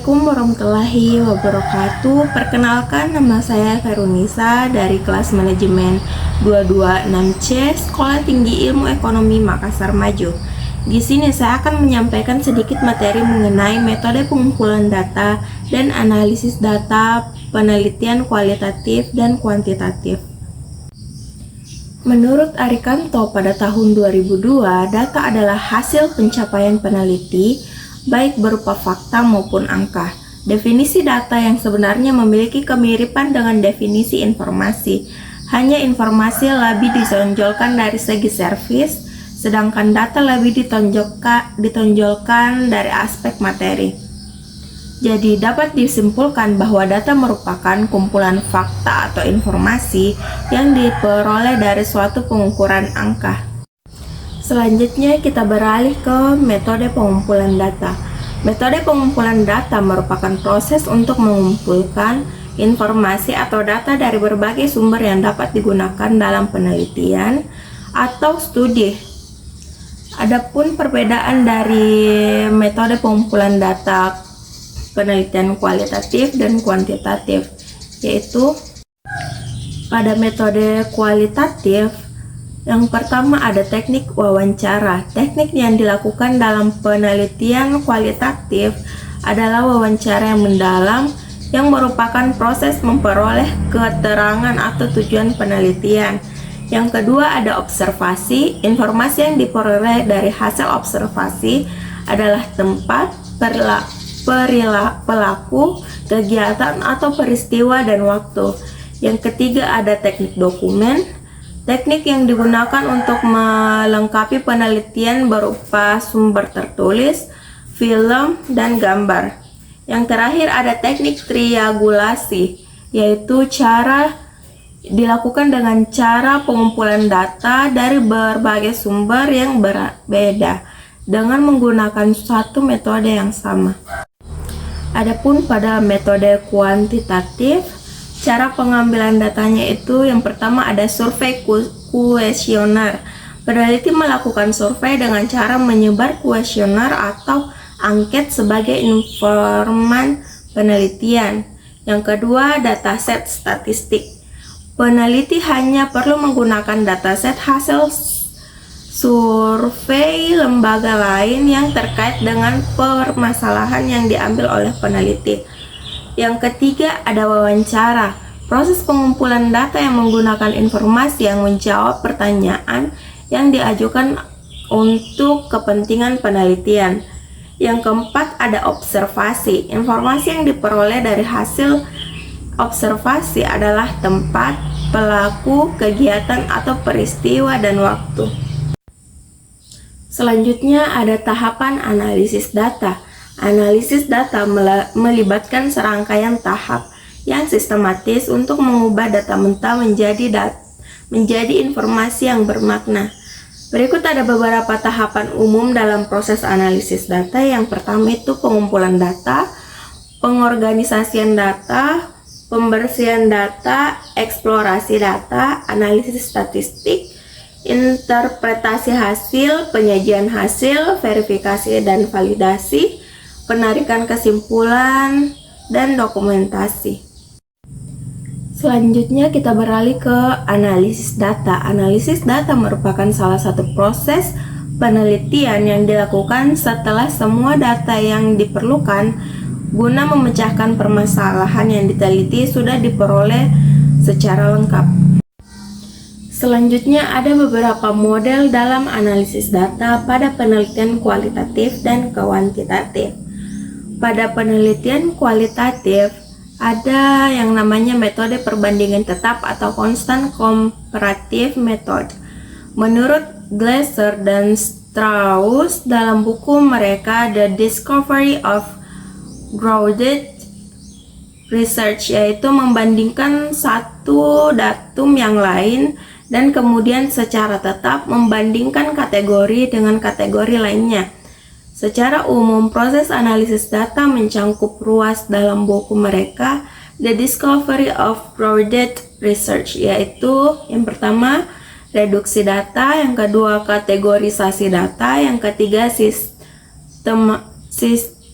Assalamualaikum warahmatullahi wabarakatuh. Perkenalkan, nama saya Verunisa dari kelas manajemen 226C Sekolah Tinggi Ilmu Ekonomi Makassar Maju. Di sini saya akan menyampaikan sedikit materi mengenai metode pengumpulan data dan analisis data, penelitian kualitatif dan kuantitatif. Menurut Arikanto pada tahun 2002, data adalah hasil pencapaian peneliti baik berupa fakta maupun angka. Definisi data yang sebenarnya memiliki kemiripan dengan definisi informasi. Hanya informasi lebih ditonjolkan dari segi servis, sedangkan data lebih ditonjolkan dari aspek materi. Jadi dapat disimpulkan bahwa data merupakan kumpulan fakta atau informasi yang diperoleh dari suatu pengukuran angka. Selanjutnya kita beralih ke metode pengumpulan data. Metode pengumpulan data merupakan proses untuk mengumpulkan informasi atau data dari berbagai sumber yang dapat digunakan dalam penelitian atau studi. Adapun perbedaan dari metode pengumpulan data penelitian kualitatif dan kuantitatif, yaitu pada metode kualitatif yang pertama ada teknik wawancara. Teknik yang dilakukan dalam penelitian kualitatif adalah wawancara yang mendalam yang merupakan proses memperoleh keterangan atau tujuan penelitian. Yang kedua ada observasi. Informasi yang diperoleh dari hasil observasi adalah tempat, pelaku, kegiatan atau peristiwa dan waktu. Yang ketiga ada teknik dokumen. Teknik yang digunakan untuk melengkapi penelitian berupa sumber tertulis, film, dan gambar. Yang terakhir ada teknik triangulasi, yaitu cara dilakukan dengan cara pengumpulan data dari berbagai sumber yang berbeda dengan menggunakan satu metode yang sama. Adapun pada metode kuantitatif, cara pengambilan datanya itu yang pertama ada survei kuesioner. Peneliti melakukan survei dengan cara menyebar kuesioner atau angket sebagai informan penelitian. Yang kedua, dataset statistik. Peneliti hanya perlu menggunakan dataset hasil survei lembaga lain yang terkait dengan permasalahan yang diambil oleh peneliti. Yang ketiga ada wawancara. Proses pengumpulan data yang menggunakan informasi yang menjawab pertanyaan yang diajukan untuk kepentingan penelitian. Yang keempat ada observasi. Informasi yang diperoleh dari hasil observasi adalah tempat, pelaku, kegiatan atau peristiwa dan waktu. Selanjutnya ada tahapan analisis data. Analisis data melibatkan serangkaian tahap yang sistematis untuk mengubah data mentah menjadi informasi yang bermakna. Berikut ada beberapa tahapan umum dalam proses analisis data. Yang pertama itu pengumpulan data, pengorganisasian data, pembersihan data, eksplorasi data, analisis statistik, interpretasi hasil, penyajian hasil, verifikasi dan validasi, penarikan kesimpulan, dan dokumentasi. Selanjutnya kita beralih ke analisis data. Analisis data merupakan salah satu proses penelitian yang dilakukan setelah semua data yang diperlukan guna memecahkan permasalahan yang diteliti sudah diperoleh secara lengkap. Selanjutnya ada beberapa model dalam analisis data pada penelitian kualitatif dan kuantitatif. Pada penelitian kualitatif, ada yang namanya metode perbandingan tetap atau constant comparative method. Menurut Glasser dan Strauss dalam buku mereka The Discovery of Grounded Research, yaitu membandingkan satu datum yang lain dan kemudian secara tetap membandingkan kategori dengan kategori lainnya. Secara umum, proses analisis data mencangkup ruas dalam buku mereka The Discovery of Grounded Research, yaitu yang pertama reduksi data, yang kedua kategorisasi data, yang ketiga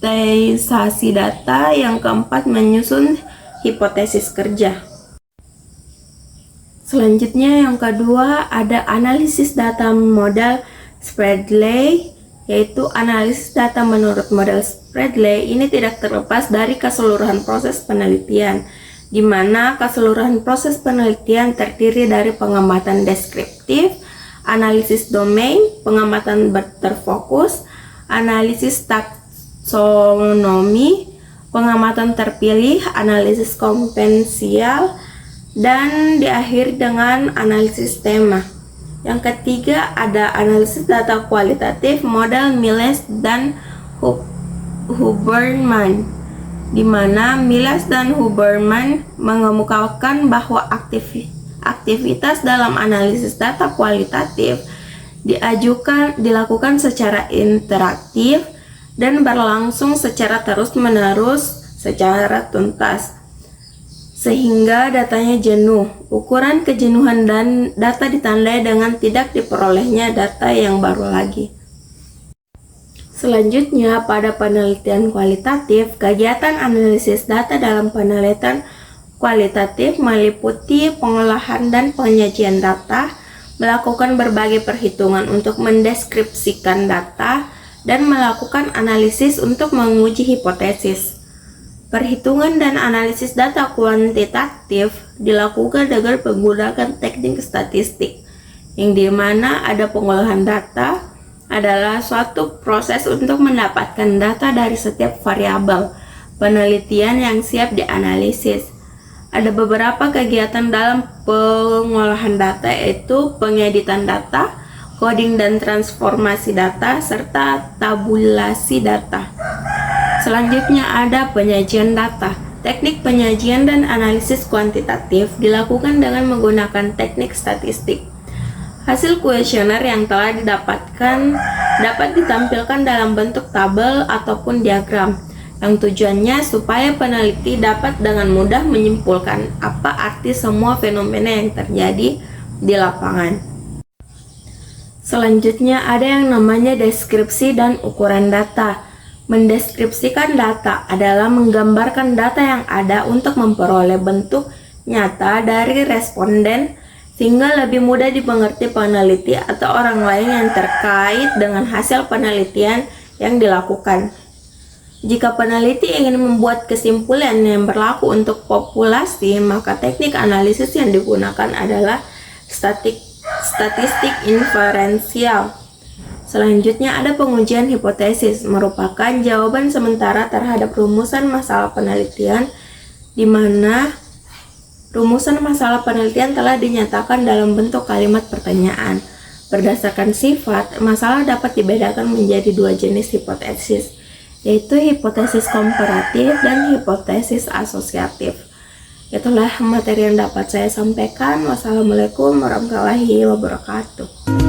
sintetisasi data, yang keempat menyusun hipotesis kerja. Selanjutnya yang kedua ada analisis data model Spreadley, yaitu analisis data menurut model Spreadley ini tidak terlepas dari keseluruhan proses penelitian, di mana keseluruhan proses penelitian terdiri dari pengamatan deskriptif, analisis domain, pengamatan terfokus, analisis taksonomi, pengamatan terpilih, analisis kompensial, dan diakhiri dengan analisis tema. Yang ketiga ada analisis data kualitatif model Miles dan Huberman, di mana Miles dan Huberman mengemukakan bahwa aktivitas dalam analisis data kualitatif dilakukan secara interaktif dan berlangsung secara terus-menerus secara tuntas, sehingga datanya jenuh. Ukuran kejenuhan dan data ditandai dengan tidak diperolehnya data yang baru lagi. Selanjutnya, pada penelitian kualitatif, kegiatan analisis data dalam penelitian kualitatif meliputi pengolahan dan penyajian data, melakukan berbagai perhitungan untuk mendeskripsikan data, dan melakukan analisis untuk menguji hipotesis. Perhitungan dan analisis data kuantitatif dilakukan dengan menggunakan teknik statistik, yang dimana ada pengolahan data adalah suatu proses untuk mendapatkan data dari setiap variabel penelitian yang siap dianalisis. Ada beberapa kegiatan dalam pengolahan data, yaitu pengeditan data, coding dan transformasi data, serta tabulasi data. Selanjutnya ada penyajian data. Teknik penyajian dan analisis kuantitatif dilakukan dengan menggunakan teknik statistik. Hasil kuesioner yang telah didapatkan dapat ditampilkan dalam bentuk tabel ataupun diagram, yang tujuannya supaya peneliti dapat dengan mudah menyimpulkan apa arti semua fenomena yang terjadi di lapangan. Selanjutnya ada yang namanya deskripsi dan ukuran data. Mendeskripsikan data adalah menggambarkan data yang ada untuk memperoleh bentuk nyata dari responden, sehingga lebih mudah dimengerti peneliti atau orang lain yang terkait dengan hasil penelitian yang dilakukan. Jika peneliti ingin membuat kesimpulan yang berlaku untuk populasi, maka teknik analisis yang digunakan adalah statistik inferensial. Selanjutnya ada pengujian hipotesis, merupakan jawaban sementara terhadap rumusan masalah penelitian, di mana rumusan masalah penelitian telah dinyatakan dalam bentuk kalimat pertanyaan. Berdasarkan sifat, masalah dapat dibedakan menjadi dua jenis hipotesis, yaitu hipotesis komparatif dan hipotesis asosiatif. Itulah materi yang dapat saya sampaikan. Wassalamualaikum warahmatullahi wabarakatuh.